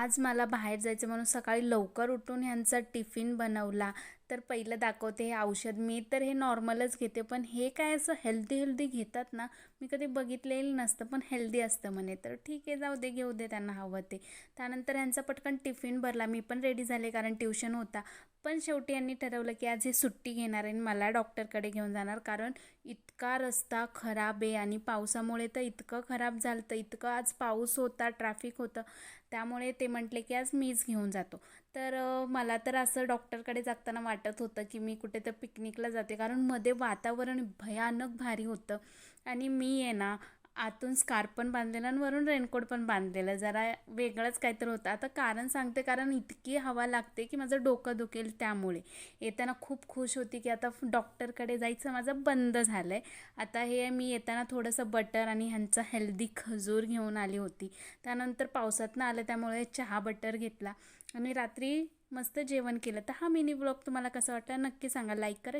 आज मला बाहेर जायचं म्हणून सकाळी लवकर उठून ह्यांचा टिफिन बनवला. तर पहिलं दाखवते हे औषध. मी तर हे नॉर्मलच घेते, पण हे काय असं हेल्दी घेतात ना, मी कधी बघितलेलं नसतं, पण हेल्दी असतं म्हणे. तर ठीक आहे, जाऊ दे, घेऊ दे त्यांना हवं ते. त्यानंतर ह्यांचा पटकन टिफिन भरला. मी पण रेडी झाले कारण ट्युशन होता. पण शेवटी यांनी ठरवलं की आज हे सुट्टी घेणार आहे आणि मला डॉक्टरकडे घेऊन जाणार, कारण इतका रस्ता खराब आहे आणि पावसामुळे तर इतकं खराब झालं होतं. इतकं आज पाऊस होता, ट्रॅफिक होतं, त्यामुळे ते म्हटले की आज मीच घेऊन जातो. तर मला तर असं डॉक्टरकडे जाताना वाटत होतं की मी कुठे तर पिकनिकला जाते, कारण मध्ये वातावरण भयानक भारी होतं आणि मी आहे ना आतून स्कार्फ पण बांधलेला आणि वरून रेनकोट पण बांधलेलं, जरा वेगळंच काहीतरी होतं. आता कारण सांगते, कारण इतकी हवा लागते की माझं डोकं दुखेल. त्यामुळे येताना खूप खुश होती की आता डॉक्टरकडे जायचं माझं बंद झालं आहे. आता हे मी येताना थोडंसं बटर आणि ह्यांचा हेल्दी खजूर घेऊन आली होती. त्यानंतर पावसातनं आलं त्यामुळे चहा बटर घेतला आणि रात्री मस्त जेवण केलं. तर हा मिनी ब्लॉग तुम्हाला कसा वाटला नक्की सांगा. लाईक करा.